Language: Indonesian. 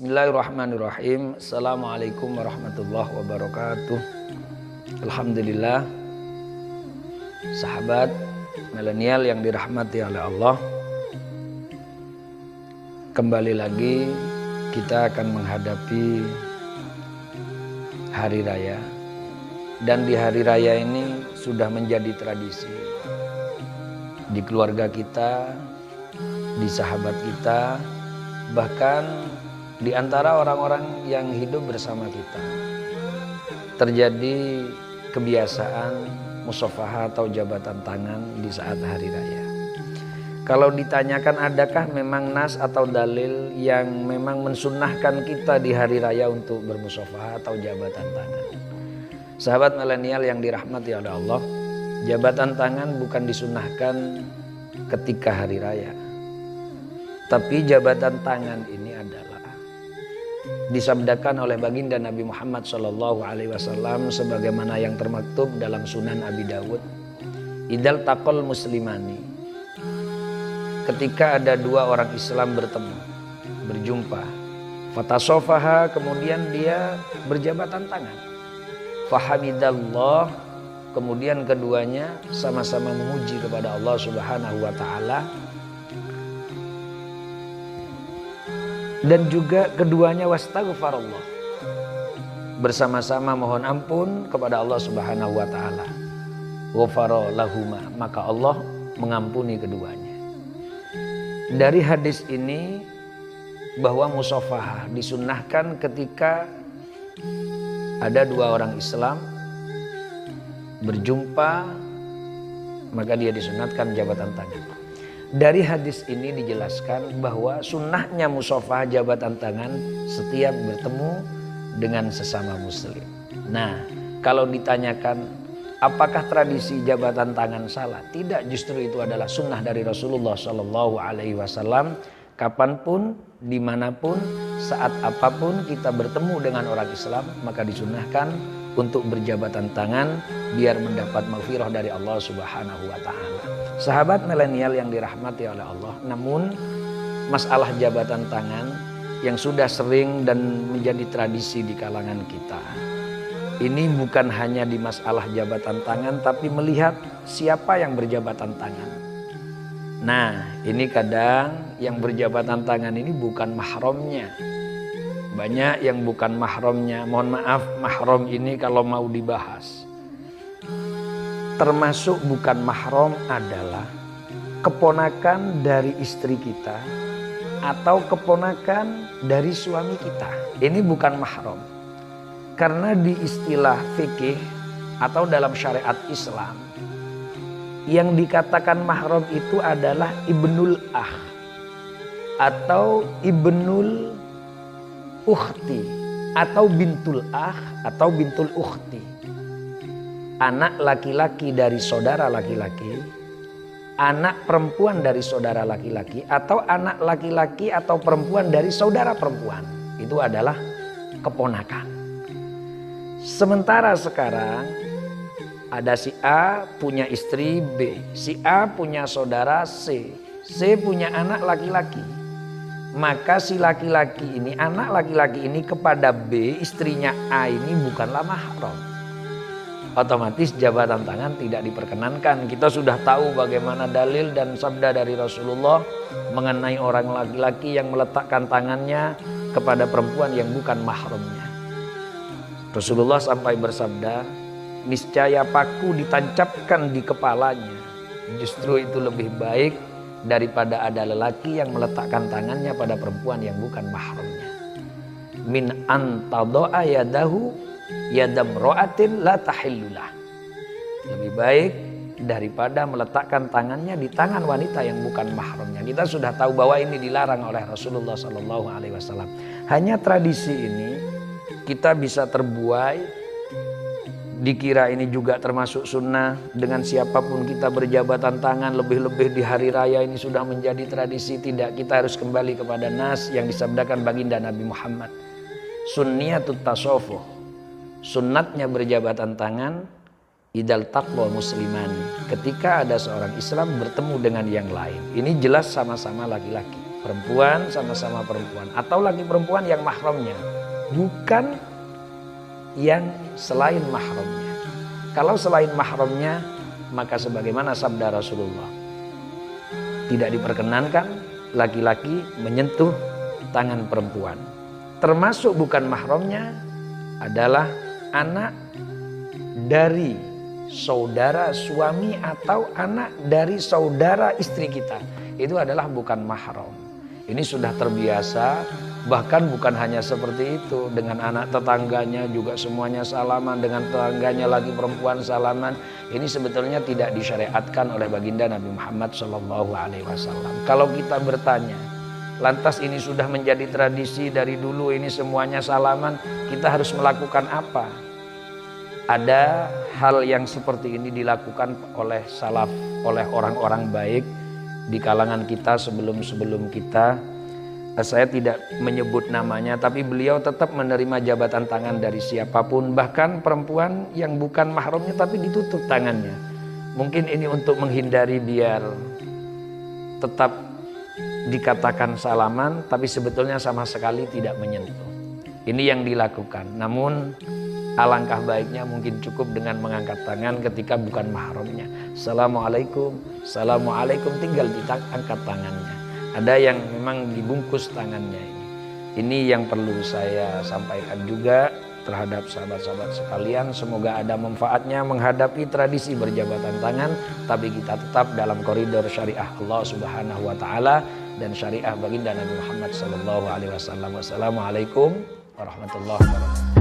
Bismillahirrahmanirrahim. Assalamualaikum warahmatullahi wabarakatuh. Alhamdulillah, sahabat milenial yang dirahmati oleh Allah, kembali lagi kita akan menghadapi hari raya. Dan di hari raya ini sudah menjadi tradisi di keluarga kita, di sahabat kita, bahkan di antara orang-orang yang hidup bersama kita terjadi kebiasaan musafahah atau jabatan tangan di saat hari raya. Kalau ditanyakan adakah memang nas atau dalil yang memang mensunnahkan kita di hari raya untuk bermusafahah atau jabatan tangan? Sahabat milenial yang dirahmati oleh Allah, jabatan tangan bukan disunnahkan ketika hari raya. Tapi jabatan tangan ini adalah disabdakan oleh baginda Nabi Muhammad SAW sebagaimana yang termaktub dalam Sunan Abi Dawud. Idal taqal muslimani, ketika ada dua orang Islam bertemu, berjumpa, fatasofaha, kemudian dia berjabatan tangan, fahamidallah, kemudian keduanya sama-sama memuji kepada Allah Subhanahu wa Ta'ala, dan juga keduanya wastaghfarallah, bersama-sama mohon ampun kepada Allah Subhanahu wa Ta'ala. Ghafara lahuma, maka Allah mengampuni keduanya. Dari hadis ini bahwa musafahah disunnahkan ketika ada dua orang Islam berjumpa, maka dia disunatkan jabatan tangan. Dari hadis ini dijelaskan bahwa sunnahnya musafahah jabatan tangan setiap bertemu dengan sesama muslim. Nah, kalau ditanyakan apakah tradisi jabatan tangan salah? Tidak, justru itu adalah sunnah dari Rasulullah SAW. Kapanpun, dimanapun, saat apapun kita bertemu dengan orang Islam, maka disunahkan untuk berjabatan tangan biar mendapat maghfirah dari Allah Subhanahu wa Ta'ala. Sahabat milenial yang dirahmati oleh Allah, namun masalah jabatan tangan yang sudah sering dan menjadi tradisi di kalangan kita, ini bukan hanya di masalah jabatan tangan, tapi melihat siapa yang berjabatan tangan. Nah, ini kadang yang berjabatan tangan ini bukan mahramnya. Banyak yang bukan mahramnya. Mohon maaf, mahram ini kalau mau dibahas, termasuk bukan mahram adalah keponakan dari istri kita atau keponakan dari suami kita. Ini bukan mahram. Karena di istilah fikih atau dalam syariat Islam, yang dikatakan mahram itu adalah ibnul akh atau ibnul ukhti atau bintul akh atau bintul ukhti. Anak laki-laki dari saudara laki-laki, anak perempuan dari saudara laki-laki, atau anak laki-laki atau perempuan dari saudara perempuan. Itu adalah keponakan. Sementara sekarang ada si A punya istri B, si A punya saudara C, C punya anak laki-laki. Maka si laki-laki ini, anak laki-laki ini kepada B, istrinya A ini bukanlah mahram. Otomatis jabatan tangan tidak diperkenankan. Kita sudah tahu bagaimana dalil dan sabda dari Rasulullah mengenai orang laki-laki yang meletakkan tangannya kepada perempuan yang bukan mahramnya. Rasulullah sampai bersabda, niscaya paku ditancapkan di kepalanya, justru itu lebih baik daripada ada lelaki yang meletakkan tangannya pada perempuan yang bukan mahramnya. Min antado'a yadahu yadam ro'atin la tahillulah. Lebih baik daripada meletakkan tangannya di tangan wanita yang bukan mahramnya. Kita sudah tahu bahwa ini dilarang oleh Rasulullah SAW. Hanya tradisi ini kita bisa terbuai, dikira ini juga termasuk sunnah. Dengan siapapun kita berjabatan tangan, lebih-lebih di hari raya ini sudah menjadi tradisi. Tidak, kita harus kembali kepada nas yang disabdakan baginda Nabi Muhammad. Sunniyatut tasofuh, sunnatnya berjabatan tangan idal taqwa muslimani, ketika ada seorang Islam bertemu dengan yang lain. Ini jelas sama-sama laki-laki. Perempuan sama-sama perempuan atau lagi perempuan yang mahramnya, bukan yang selain mahramnya. Kalau selain mahramnya, maka sebagaimana sabda Rasulullah, tidak diperkenankan laki-laki menyentuh tangan perempuan. Termasuk bukan mahramnya adalah anak dari saudara suami atau anak dari saudara istri kita. Itu adalah bukan mahram. Ini sudah terbiasa, bahkan bukan hanya seperti itu. Dengan anak tetangganya juga semuanya salaman, dengan tetangganya lagi perempuan salaman. Ini sebetulnya tidak disyariatkan oleh baginda Nabi Muhammad SAW. Kalau kita bertanya, lantas ini sudah menjadi tradisi dari dulu, ini semuanya salaman, kita harus melakukan apa? Ada hal yang seperti ini dilakukan oleh salaf, oleh orang-orang baik di kalangan kita sebelum kita. Saya tidak menyebut namanya, tapi beliau tetap menerima jabatan tangan dari siapapun, bahkan perempuan yang bukan mahramnya tapi ditutup tangannya. Mungkin ini untuk menghindari biar tetap dikatakan salaman tapi sebetulnya sama sekali tidak menyentuh. Ini yang dilakukan. Namun alangkah baiknya mungkin cukup dengan mengangkat tangan ketika bukan mahramnya. Assalamualaikum, assalamualaikum, tinggal diangkat tangannya. Ada yang memang dibungkus tangannya ini. Ini yang perlu saya sampaikan juga terhadap sahabat-sahabat sekalian. Semoga ada manfaatnya menghadapi tradisi berjabatan tangan, tapi kita tetap dalam koridor syariah Allah Subhanahu wa taala dan syariah baginda Nabi Muhammad sallallahu alaihi wasallam. Wassalamualaikum warahmatullahi wabarakatuh.